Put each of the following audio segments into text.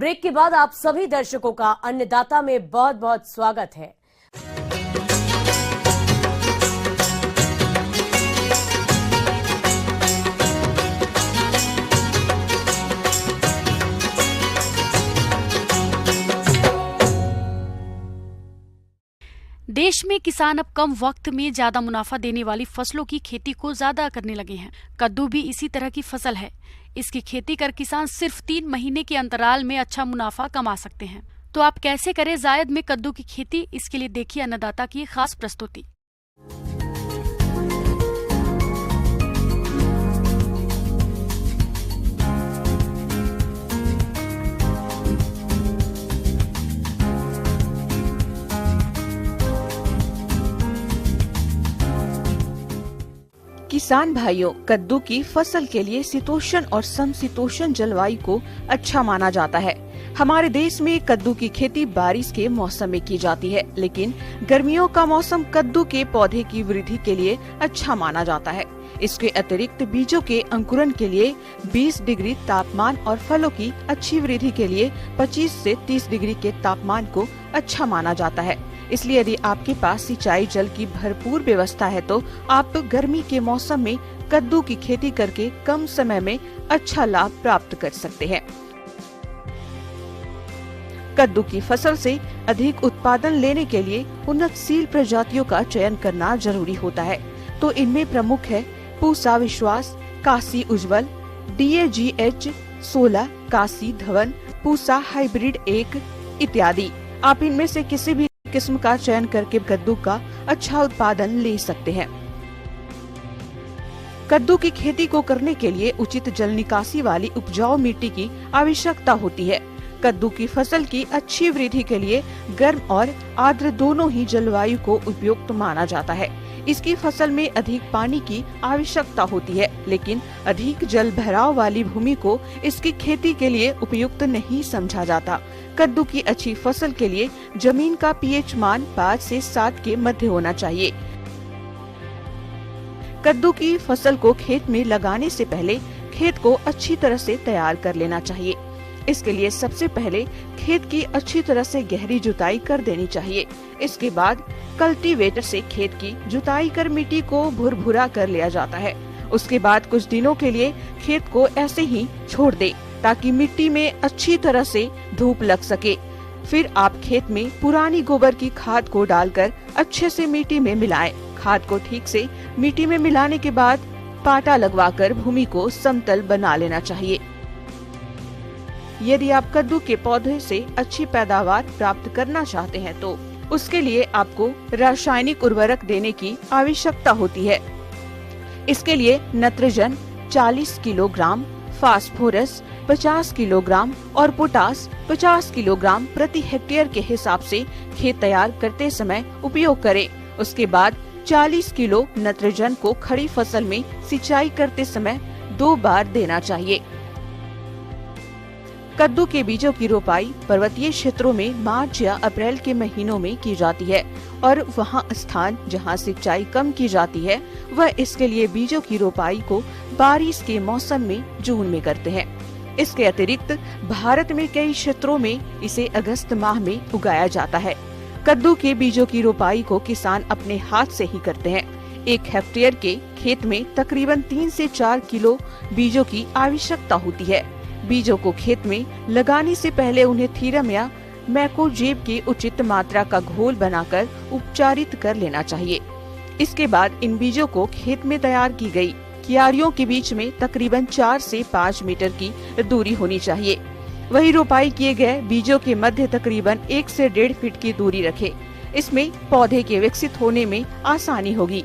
Break के बाद आप सभी दर्शकों का अन्नदाता में बहुत बहुत स्वागत है। देश में किसान अब कम वक्त में ज्यादा मुनाफा देने वाली फसलों की खेती को ज्यादा करने लगे हैं। कद्दू भी इसी तरह की फसल है। इसकी खेती कर किसान सिर्फ 3 महीने के अंतराल में अच्छा मुनाफा कमा सकते हैं। तो आप कैसे करें जायद में कद्दू की खेती, इसके लिए देखिए अन्नदाता की खास प्रस्तुति। किसान भाइयों, कद्दू की फसल के लिए शीतोष्ण और समशीतोष्ण जलवायु को अच्छा माना जाता है। हमारे देश में कद्दू की खेती बारिश के मौसम में की जाती है, लेकिन गर्मियों का मौसम कद्दू के पौधे की वृद्धि के लिए अच्छा माना जाता है। इसके अतिरिक्त बीजों के अंकुरन के लिए 20 डिग्री तापमान और फलों की अच्छी वृद्धि के लिए 25 से 30 डिग्री के तापमान को अच्छा माना जाता है। इसलिए यदि आपके पास सिंचाई जल की भरपूर व्यवस्था है तो आप गर्मी के मौसम में कद्दू की खेती करके कम समय में अच्छा लाभ प्राप्त कर सकते हैं। कद्दू की फसल से अधिक उत्पादन लेने के लिए उन्नतशील प्रजातियों का चयन करना जरूरी होता है। तो इनमें प्रमुख है पूसा विश्वास, काशी उज्जवल, DAGH 16, काशी धवन, पूसा हाइब्रिड 1 इत्यादि। आप इनमें से किसी भी किस्म का चयन करके कद्दू का अच्छा उत्पादन ले सकते हैं। कद्दू की खेती को करने के लिए उचित जल निकासी वाली उपजाऊ मिट्टी की आवश्यकता होती है। कद्दू की फसल की अच्छी वृद्धि के लिए गर्म और आर्द्र दोनों ही जलवायु को उपयुक्त माना जाता है। इसकी फसल में अधिक पानी की आवश्यकता होती है, लेकिन अधिक जल भराव वाली भूमि को इसकी खेती के लिए उपयुक्त नहीं समझा जाता। कद्दू की अच्छी फसल के लिए जमीन का pH मान 5 से 7 के मध्य होना चाहिए। कद्दू की फसल को खेत में लगाने से पहले खेत को अच्छी तरह से तैयार कर लेना चाहिए। इसके लिए सबसे पहले खेत की अच्छी तरह से गहरी जुताई कर देनी चाहिए। इसके बाद कल्टीवेटर से खेत की जुताई कर मिट्टी को भुरभुरा कर लिया जाता है। उसके बाद कुछ दिनों के लिए खेत को ऐसे ही छोड़ दे ताकि मिट्टी में अच्छी तरह से धूप लग सके। फिर आप खेत में पुरानी गोबर की खाद को डालकर अच्छे से मिट्टी में मिलाएं। खाद को ठीक से मिट्टी में मिलाने के बाद पाटा लगवाकर भूमि को समतल बना लेना चाहिए। यदि आप कद्दू के पौधे से अच्छी पैदावार प्राप्त करना चाहते हैं तो उसके लिए आपको रासायनिक उर्वरक देने की आवश्यकता होती है। इसके लिए नाइट्रोजन 40 किलोग्राम, फास्फोरस 50 किलोग्राम और पोटास 50 किलोग्राम प्रति हेक्टेयर के हिसाब से खेत तैयार करते समय उपयोग करें। उसके बाद 40 किलो नाइट्रोजन को खड़ी फसल में सिंचाई करते समय 2 बार देना चाहिए। कद्दू के बीजों की रोपाई पर्वतीय क्षेत्रों में मार्च या अप्रैल के महीनों में की जाती है और वहां स्थान जहां सिंचाई कम की जाती है वह इसके लिए बीजों की रोपाई को बारिश के मौसम में जून में करते हैं। इसके अतिरिक्त भारत में कई क्षेत्रों में इसे अगस्त माह में उगाया जाता है। कद्दू के बीजों की रोपाई को किसान अपने हाथ से ही करते हैं। 1 हेक्टेयर के खेत में तकरीबन 3 से 4 किलो बीजों की आवश्यकता होती है। बीजों को खेत में लगाने से पहले उन्हें थीरम या मैकोजेब की उचित मात्रा का घोल बनाकर उपचारित कर लेना चाहिए। इसके बाद इन बीजों को खेत में तैयार की गई क्यारियों के बीच में तकरीबन 4 से 5 मीटर की दूरी होनी चाहिए। वही रोपाई किए गए बीजों के मध्य तकरीबन 1 से 1.5 फीट की दूरी रखें। इसमें पौधे के विकसित होने में आसानी होगी।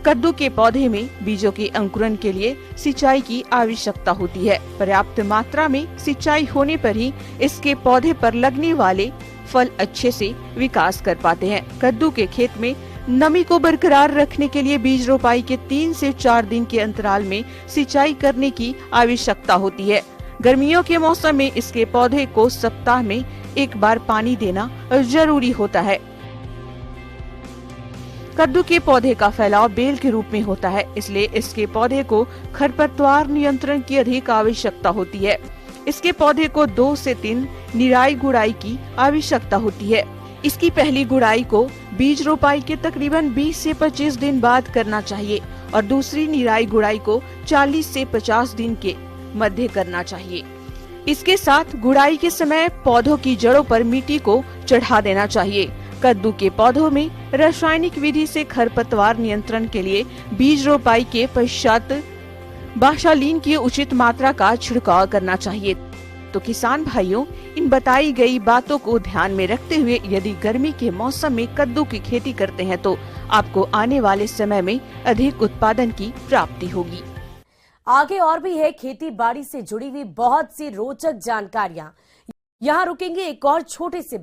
कद्दू के पौधे में बीजों के अंकुरन के लिए सिंचाई की आवश्यकता होती है। पर्याप्त मात्रा में सिंचाई होने पर ही इसके पौधे पर लगने वाले फल अच्छे से विकास कर पाते हैं। कद्दू के खेत में नमी को बरकरार रखने के लिए बीज रोपाई के 3 से 4 दिन के अंतराल में सिंचाई करने की आवश्यकता होती है। गर्मियों के मौसम में इसके पौधे को सप्ताह में 1 बार पानी देना जरूरी होता है। कद्दू के पौधे का फैलाव बेल के रूप में होता है, इसलिए इसके पौधे को खरपतवार नियंत्रण की अधिक आवश्यकता होती है। इसके पौधे को 2 से 3 निराई गुड़ाई की आवश्यकता होती है। इसकी पहली गुड़ाई को बीज रोपाई के तकरीबन 20 से 25 दिन बाद करना चाहिए और दूसरी निराई गुड़ाई को 40 से 50 दिन के मध्य करना चाहिए। इसके साथ गुड़ाई के समय पौधों की जड़ों पर मिट्टी को चढ़ा देना चाहिए। कद्दू के पौधों में रासायनिक विधि से खरपतवार नियंत्रण के लिए बीज रोपाई के पश्चात बाशालीन की उचित मात्रा का छिड़काव करना चाहिए। तो किसान भाइयों, इन बताई गई बातों को ध्यान में रखते हुए यदि गर्मी के मौसम में कद्दू की खेती करते हैं तो आपको आने वाले समय में अधिक उत्पादन की प्राप्ति होगी। आगे और भी है खेती बाड़ी से जुड़ी हुई बहुत सी रोचक जानकारियां। यहाँ रुकेंगे एक और छोटे से